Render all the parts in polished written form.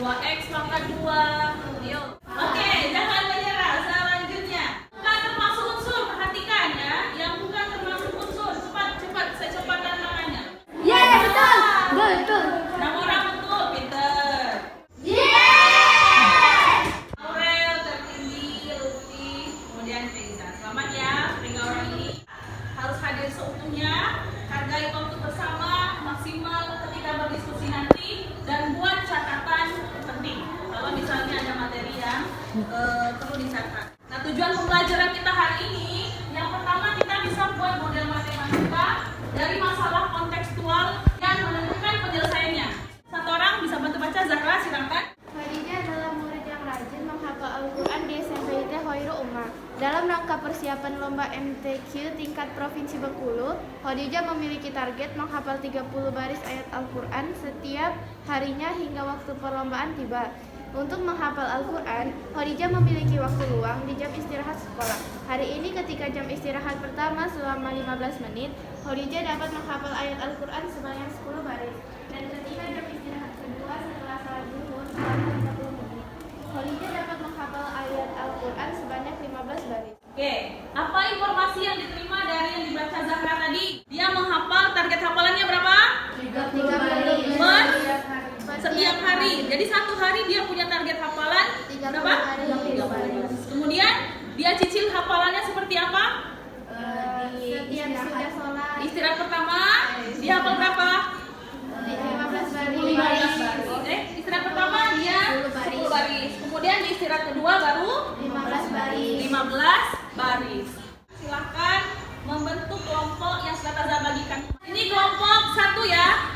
2x pangkat 2. Yuk. Oke, jangan menyerah. Selanjutnya. Bukan termasuk unsur, perhatikan ya. Yang bukan termasuk unsur. Cepat, secepatkan tangannya. Yeay, betul. 6 orang betul, Peter. Aurel tertinggi, Lutfi, kemudian Reza. Selamat ya, 3 orang ini harus hadir seutuhnya. Hargai waktu bersama maksimal ketika berdiskusi nanti dan buat catatan penting. Kalau misalnya ada materi yang perlu dicatat. Nah, tujuan pembelajaran kita hari ini yang pertama kita bisa buat model matematika dari masalah kontekstual dan menentukan penyelesaiannya. Satu orang bisa bantu baca. Zahra, silakan. Khadijah adalah murid yang rajin menghafal Al-Quran di SMP IT Khairul Ummah. Dalam rangka persiapan lomba MTQ tingkat Provinsi Bengkulu, Khadijah memiliki target menghafal 30 baris ayat Al-Quran setiap harinya hingga waktu perlombaan tiba. Untuk menghafal Al-Quran, Khadijah memiliki waktu luang di jam istirahat sekolah. Hari ini ketika jam istirahat pertama selama 15 menit, Khadijah dapat menghafal ayat Al-Quran sebanyak 10 baris. Dan ketika jam istirahat kedua setelah salat zuhur selama 30 menit, Khadijah dapat menghafal ayat Al-Quran sebanyak 15 baris. Oke, apa informasi yang diterima dari yang dibaca Zahra tadi? Dia menghafal, target hafalannya berapa? 3 baris. Setiap hari. Jadi satu hari dia punya target hafalan berapa? 30 baris. Kemudian dia cicil hafalannya seperti apa? Setiap sudah sholat Istirahat pertama dia hafal berapa? 15 baris. 15 baris. Istirahat pertama dia 10 baris. Kemudian di istirahat kedua baru 15 baris. 15 baris. Silahkan membentuk kelompok yang sudah Taza bagikan. Ini kelompok 1 ya.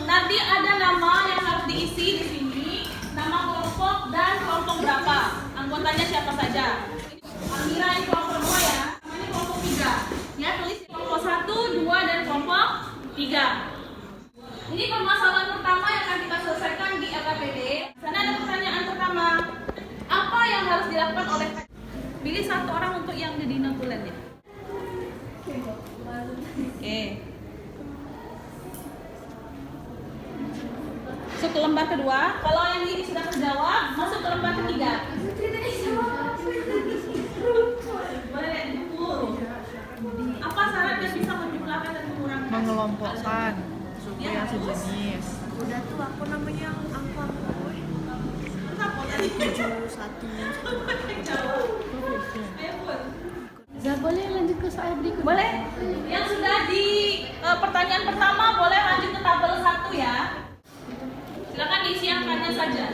Nanti ada nama yang harus diisi di sini. Nama kelompok dan kelompok berapa. Anggotanya siapa saja. Amira ini kelompok 2 ya. Ini kelompok 3. Ya, tulis kelompok 1, 2 dan kelompok 3. Ini permasalahan pertama yang akan kita selesaikan di LKPD. Sana ada pertanyaan pertama. Apa yang harus dilakukan oleh pilih satu orang untuk yang di Dinakulen ya. Oke. Masuk ke lembar kedua. Kalau yang ini sudah terjawab, masuk ke lembar ketiga. Boleh lihat di buku. Apa syarat yang bisa menjumlahkan dan mengurangi? Mengelompokkan suku Ya, yang terus? sejenis. Udah tuh aku namanya angka gue Apa tadi? 71. Ayo, Pun. Gak boleh lanjut ke soal berikutnya. Boleh? Yang sudah di pertanyaan pertama boleh lanjut ke tabel 1 ya. Silakan diisi angkanya saja.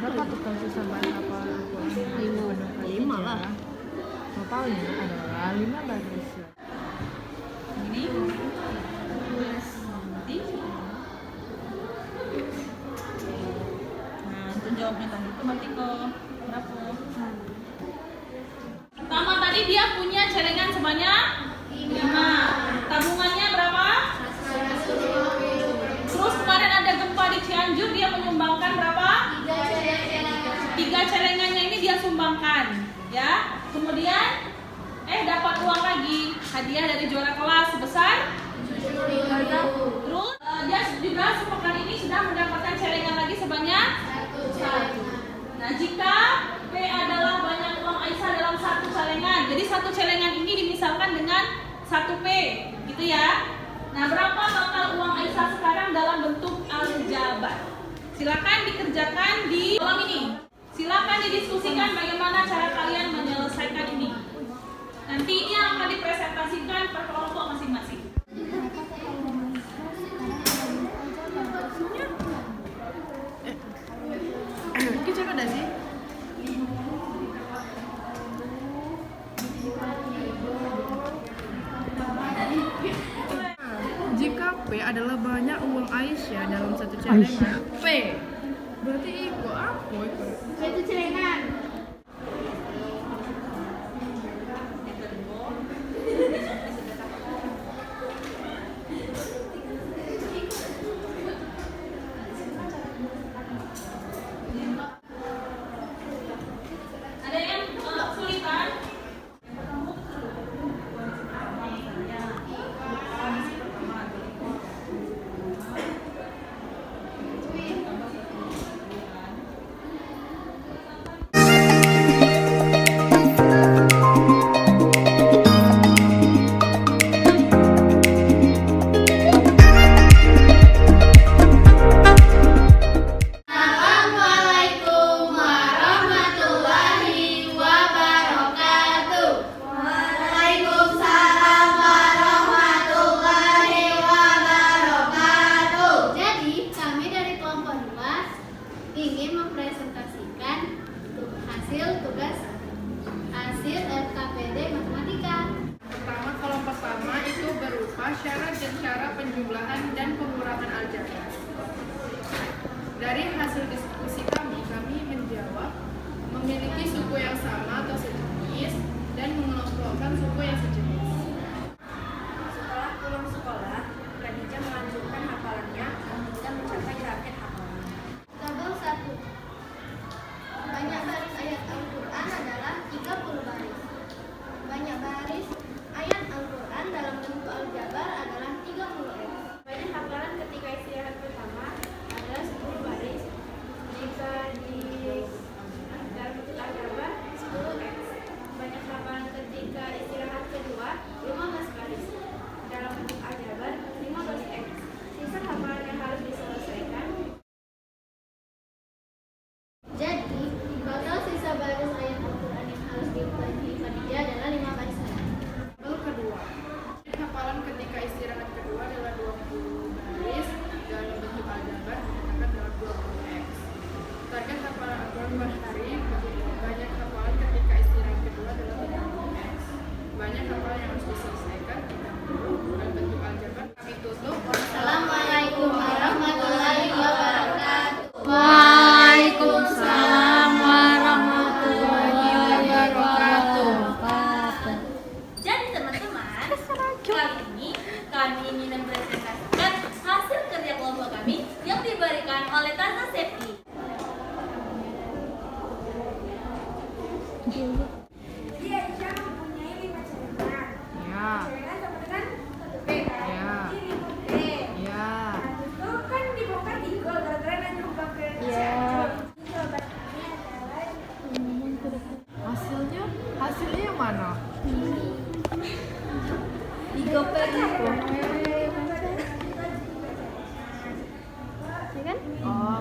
Berapa tuh kalau kesamaan apa? 5 lah. Totalnya adalah 5 baris. Ini. Nah, untuk jawabnya tadi itu berarti ke berapa? Pertama tadi dia punya celengan sebanyak 5. Tabungannya berapa? Terus kemarin ada gempa di Cianjur, dia menyumbangkan berapa? 3 celengannya ini dia sumbangkan, ya. Kemudian dapat uang lagi, hadiah dari juara kelas sebesar 7.000. Terus dia juga sepekan ini sudah mendapatkan celengan lagi sebanyak 1. Nah, jika P adalah banyak uang Aisyah dalam 1 celengan, jadi 1 celengan ini dimisalkan dengan 1 P, gitu ya. Nah, berapa total uang Aisyah sekarang dalam bentuk aljabar? Silakan dikerjakan di kolom ini. Silakan didiskusikan bagaimana cara kalian menyelesaikan ini. Nanti ini akan dipresentasikan per kelompok masing-masing. Kita ada sih? Jika P adalah banyak uang Aisyah dalam 1 celengan, P berarti itu apa itu? Itu celengan.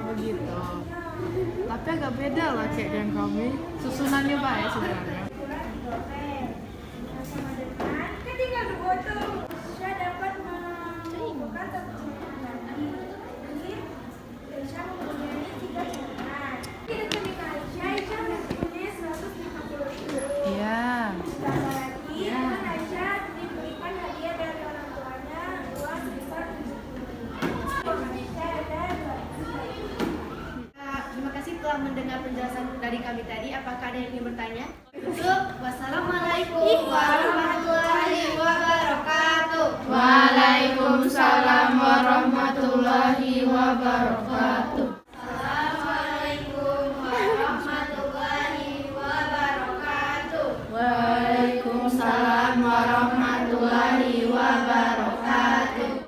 Oh gitu. Tapi agak beda lah kayak yang kami. Susunannya baik sebenarnya. Ketika dua tuh saya dapat membuka satu cerita lagi. Jadi Aisyah mempunyai 3 cerita. Ketika Aisyah mempunyai 150.000. Iya. Ditambah lagi teman Aisyah diberikan hadiah dari orang tuanya uang sebesar 70.000. Aisyah ada 200.000. Terima kasih telah mendengar penjelasan dari kami tadi. Apakah ada yang ingin bertanya? Wassalamualaikum warahmatullahi wabarakatuh. Waalaikumsalam warahmatullahi wabarakatuh. Assalamualaikum warahmatullahi wabarakatuh. Waalaikumsalam warahmatullahi wabarakatuh.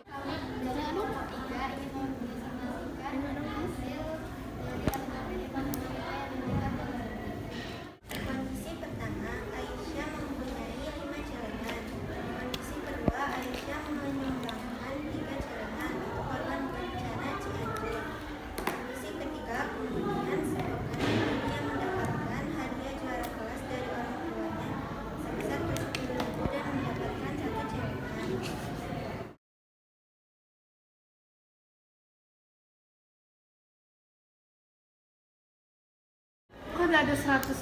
Kondisi pertama, Aisyah mempunyai 5 celengan. Kondisi kedua, Aisyah menyumbangkan 3 celengan untuk korban bencana Cianjur. Kondisi ketiga, kemudian sepekan dia mendapatkan hadiah juara kelas dari orang tuanya sebesar 70.000 dan mendapatkan 1 celengan. Kok ada 150?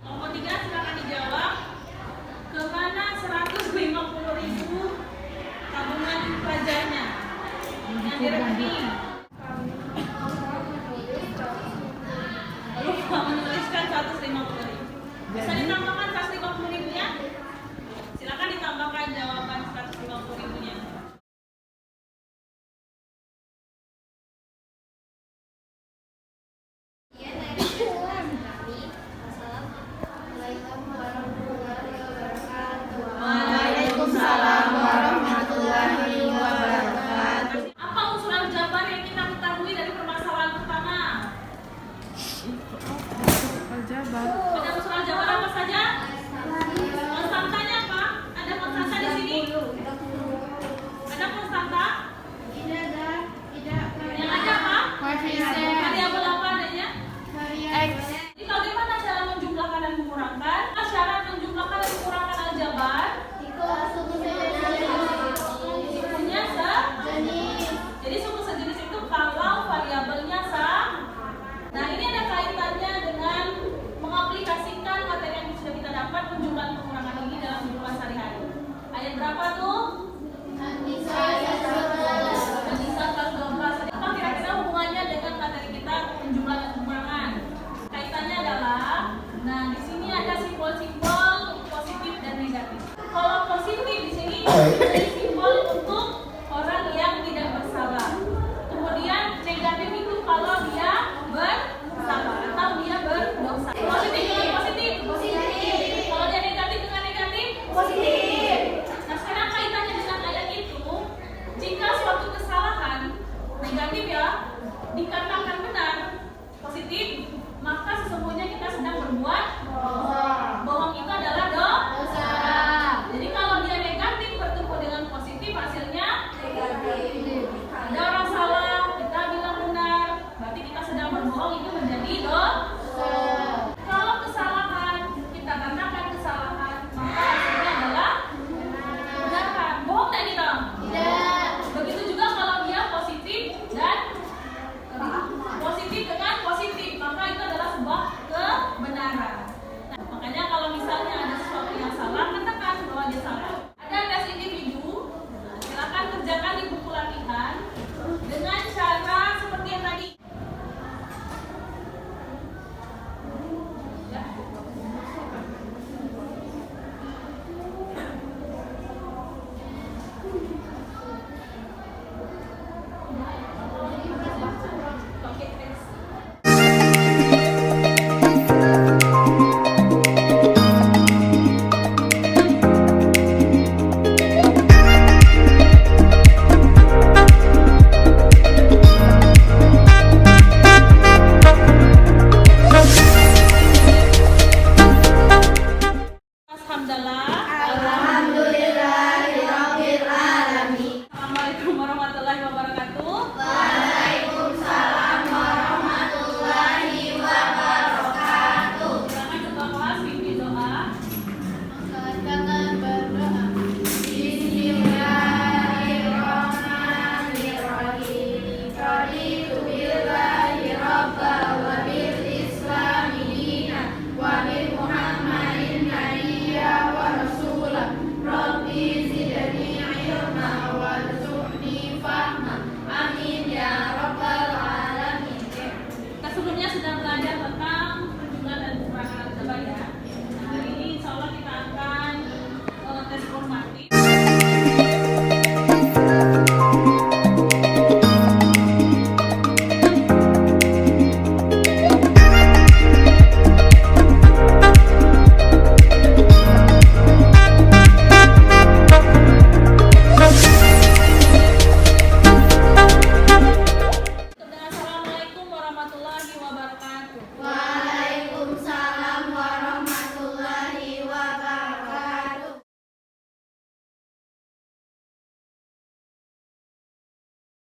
Nomor 3 silakan dijawab. Kemana 150.000 tabungan pelajarnya yang direkening? Lupa menuliskan 150.000. Bisa